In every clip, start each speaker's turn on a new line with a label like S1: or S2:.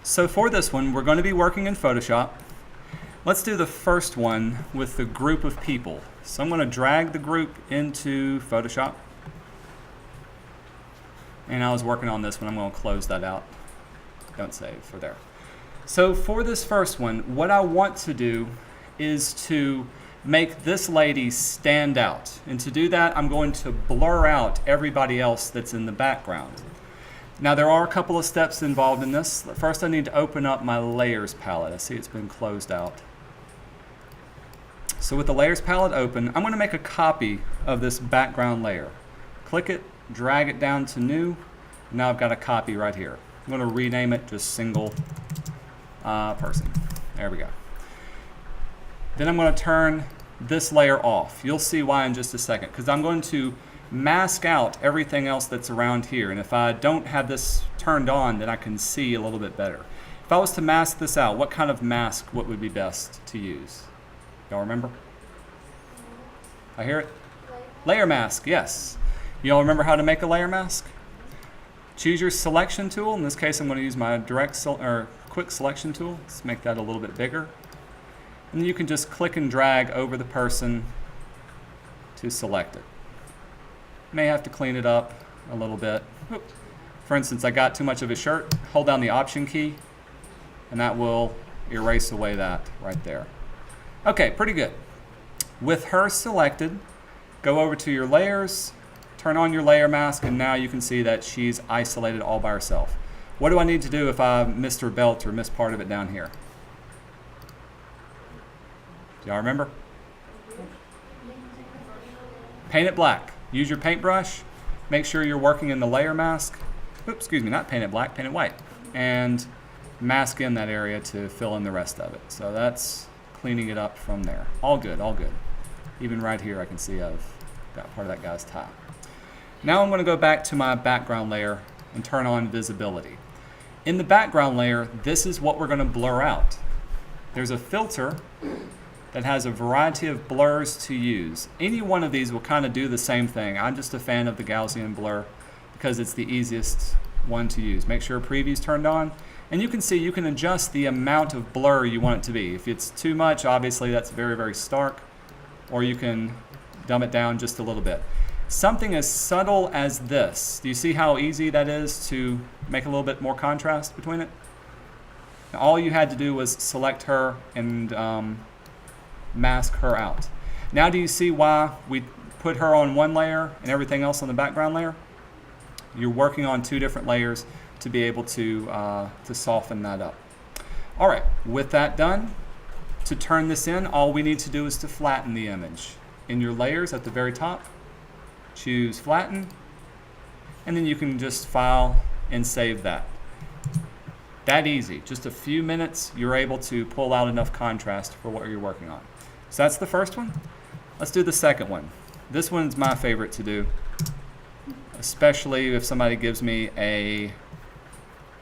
S1: So for this one, we're going to be working in Photoshop. Let's do the first one with the group of people. So I'm going to drag the group into Photoshop. And I was working on this one. I'm going to close that out. Don't save for there. So for this first one, what I want to do is to make this lady stand out. And to do that, I'm going to blur out everybody else that's in the background. Now there are a couple of steps involved in this. First I need to open up my layers palette. I see it's been closed out. So with the layers palette open, I'm going to make a copy of this background layer. Click it, drag it down to new. Now I've got a copy right here. I'm going to rename it just single person. There we go. Then I'm going to turn this layer off. You'll see why in just a second, because I'm going to mask out everything else that's around here. And if I don't have this turned on, then I can see a little bit better. If I was to mask this out, what kind of mask would be best to use? Y'all remember? I hear it? Layer mask, yes. Y'all remember how to make a layer mask? Choose your selection tool. In this case, I'm going to use my quick selection tool. Let's make that a little bit bigger. And then you can just click and drag over the person to select it. May have to clean it up a little bit. For instance, I got too much of a shirt. Hold down the Option key, and that will erase away that right there. Okay, pretty good. With her selected, go over to your layers, turn on your layer mask, and now you can see that she's isolated all by herself. What do I need to do if I missed her belt or missed part of it down here? Do y'all remember? Paint it black. Use your paintbrush. Make sure you're working in the layer mask. Oops, excuse me, not paint it black, paint it white. And mask in that area to fill in the rest of it. So that's cleaning it up from there. All good, all good. Even right here I can see I've got part of that guy's tie. Now I'm going to go back to my background layer and turn on visibility. In the background layer, this is what we're going to blur out. There's a filter that has a variety of blurs to use. Any one of these will kind of do the same thing. I'm just a fan of the Gaussian blur because it's the easiest one to use. Make sure preview's turned on, and you can see you can adjust the amount of blur you want it to be. If it's too much, obviously that's very, very stark, or you can dumb it down just a little bit. Something as subtle as this, do you see how easy that is to make a little bit more contrast between it? Now, all you had to do was select her and mask her out. Now do you see why we put her on one layer and everything else on the background layer? You're working on two different layers to be able to soften that up. All right, with that done, to turn this in, all we need to do is to flatten the image. In your layers at the very top, choose flatten, and then you can just file and save that. That easy, just a few minutes, you're able to pull out enough contrast for what you're working on. So that's the first one. Let's do the second one. This one's my favorite to do, especially if somebody gives me a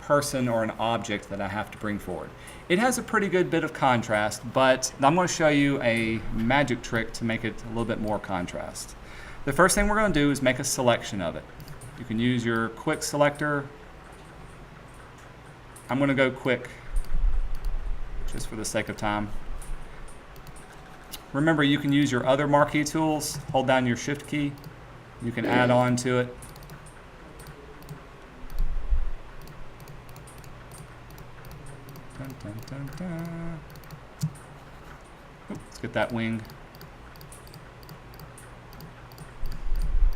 S1: person or an object that I have to bring forward. It has a pretty good bit of contrast, but I'm going to show you a magic trick to make it a little bit more contrast. The first thing we're going to do is make a selection of it. You can use your quick selector. I'm going to go quick just for the sake of time. Remember, you can use your other marquee tools. Hold down your shift key. You can add on to it. Dun, dun, dun, dun. Oops, let's get that wing.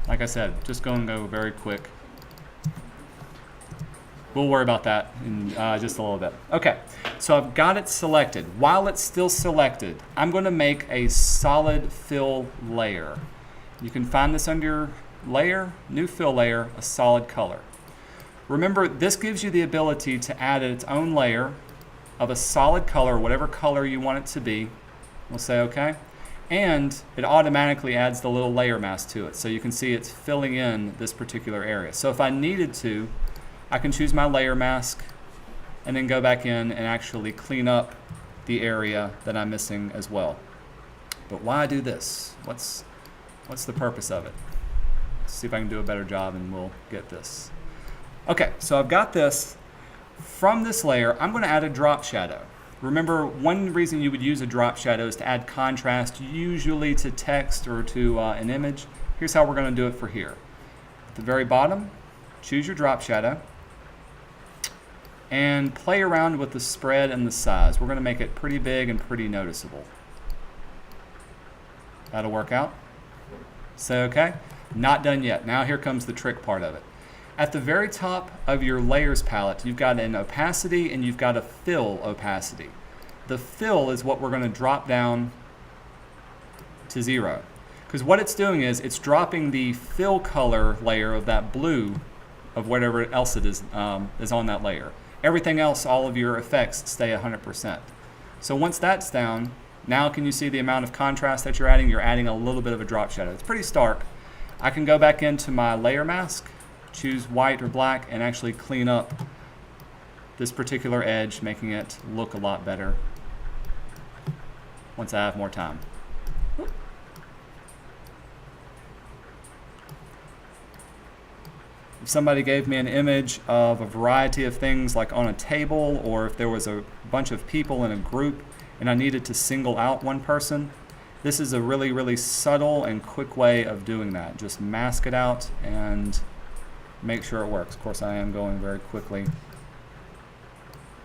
S1: Like I said, just go very quick. We'll worry about that in just a little bit. Okay, so I've got it selected. While it's still selected, I'm going to make a solid fill layer. You can find this under layer, new fill layer, a solid color. Remember, this gives you the ability to add its own layer of a solid color, whatever color you want it to be. We'll say okay. And it automatically adds the little layer mask to it. So you can see it's filling in this particular area. So if I needed to, I can choose my layer mask and then go back in and actually clean up the area that I'm missing as well. But why do this? What's the purpose of it? Let's see if I can do a better job and we'll get this. Okay, so I've got this. From this layer, I'm going to add a drop shadow. Remember, one reason you would use a drop shadow is to add contrast, usually to text or to an image. Here's how we're going to do it for here. At the very bottom, choose your drop shadow and play around with the spread and the size. We're going to make it pretty big and pretty noticeable. That'll work out. Say okay? Not done yet. Now here comes the trick part of it. At the very top of your layers palette, you've got an opacity and you've got a fill opacity. The fill is what we're going to drop down to 0. Because what it's doing is it's dropping the fill color layer of that blue of whatever else it is on that layer. Everything else, all of your effects, stay 100%. So once that's down, now can you see the amount of contrast that you're adding? You're adding a little bit of a drop shadow. It's pretty stark. I can go back into my layer mask, choose white or black, and actually clean up this particular edge, making it look a lot better once I have more time. If somebody gave me an image of a variety of things like on a table, or if there was a bunch of people in a group and I needed to single out one person, this is a really, really subtle and quick way of doing that. Just mask it out and make sure it works. Of course, I am going very quickly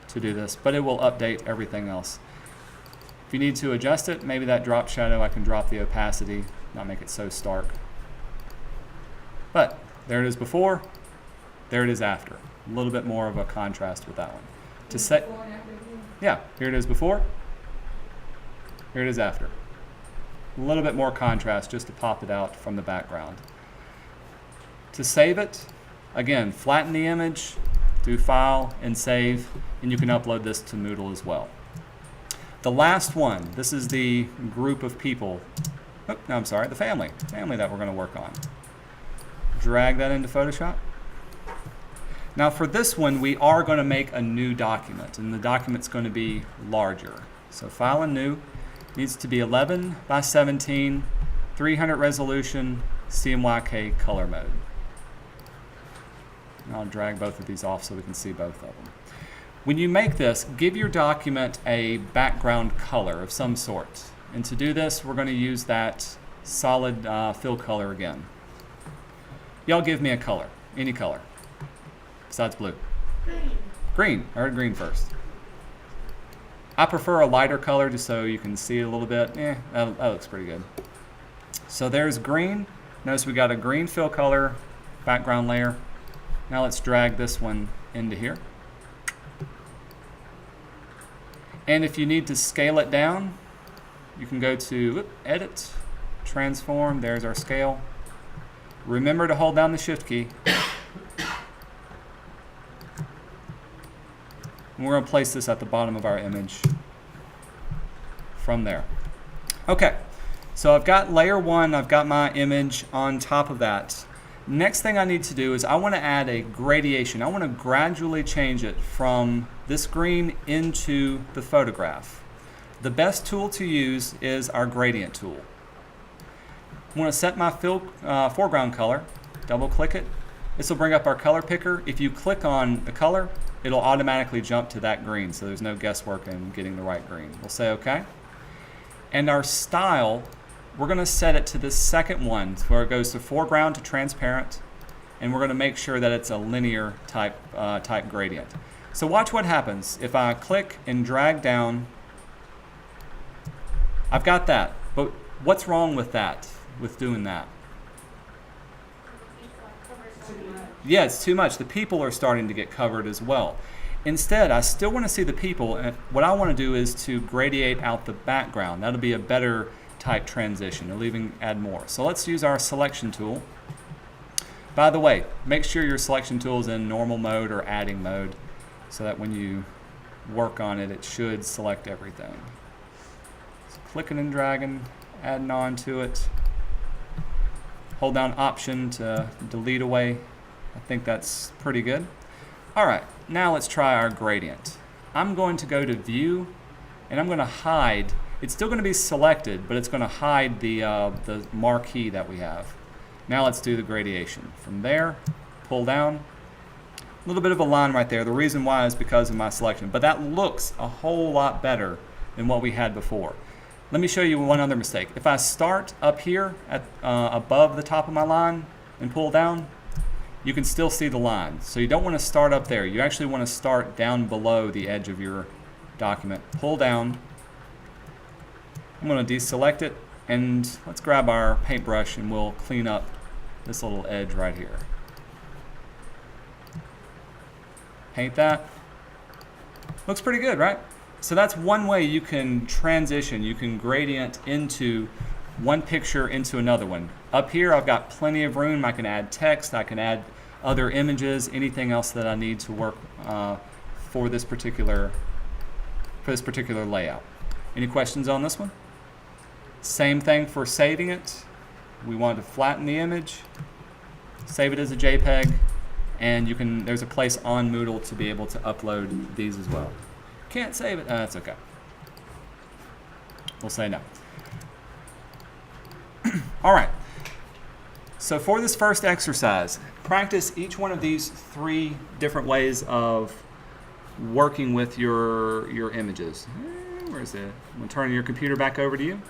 S1: to do this, but it will update everything else. If you need to adjust it, maybe that drop shadow, I can drop the opacity, not make it so stark. But there it is before, there it is after. A little bit more of a contrast with that one. To set, yeah, here it is before, here it is after. A little bit more contrast just to pop it out from the background. To save it, again, flatten the image, do File and Save, and you can upload this to Moodle as well. The last one, this is the group of people, oh, no, I'm sorry, the family that we're going to work on. Drag that into Photoshop. Now for this one, we are going to make a new document, and the document's going to be larger. So File and New, needs to be 11 by 17, 300 resolution, CMYK color mode. And I'll drag both of these off so we can see both of them. When you make this, give your document a background color of some sort. And to do this, we're going to use that solid fill color again. Y'all give me a color, any color, besides blue.
S2: Green.
S1: Green, I heard green first. I prefer a lighter color just so you can see it a little bit. That looks pretty good. So there's green. Notice we got a green fill color background layer. Now let's drag this one into here. And if you need to scale it down, you can go to Edit, Transform, there's our scale. Remember to hold down the Shift key. And we're going to place this at the bottom of our image from there. Okay, so I've got layer 1, I've got my image on top of that. Next thing I need to do is I want to add a gradation. I want to gradually change it from this green into the photograph. The best tool to use is our gradient tool. I want to set my foreground color, double click it. This will bring up our color picker. If you click on the color, it'll automatically jump to that green, so there's no guesswork in getting the right green. We'll say OK. And our style, we're going to set it to this second one where it goes to foreground to transparent, and we're going to make sure that it's a linear type gradient. So watch what happens. If I click and drag down, I've got that. But what's wrong with that, with doing that? Yeah, it's too much. The people are starting to get covered as well. Instead, I still want to see the people, and what I want to do is to gradiate out the background. That'll be a better type transition. It'll even add more. So let's use our selection tool. By the way, make sure your selection tool is in normal mode or adding mode so that when you work on it, it should select everything. So clicking and dragging, adding on to it. Hold down Option to delete away. I think that's pretty good. All right, now let's try our gradient. I'm going to go to View, and I'm going to hide. It's still going to be selected, but it's going to hide the marquee that we have. Now let's do the gradation. From there, pull down. A little bit of a line right there. The reason why is because of my selection. But that looks a whole lot better than what we had before. Let me show you one other mistake. If I start up here at above the top of my line and pull down, you can still see the line. So you don't want to start up there. You actually want to start down below the edge of your document. Pull down. I'm going to deselect it, and let's grab our paintbrush and we'll clean up this little edge right here. Paint that. Looks pretty good, right? So that's one way you can transition. You can gradient into one picture into another one. Up here I've got plenty of room. I can add text, I can add other images, anything else that I need to work for this particular layout. Any questions on this one? Same thing for saving it. We want to flatten the image, save it as a JPEG, and you can. There's a place on Moodle to be able to upload these as well. Can't save it. That's okay. We'll say no. All right. So for this first exercise, practice each one of these 3 different ways of working with your images. Where is it? I'm going to turn your computer back over to you.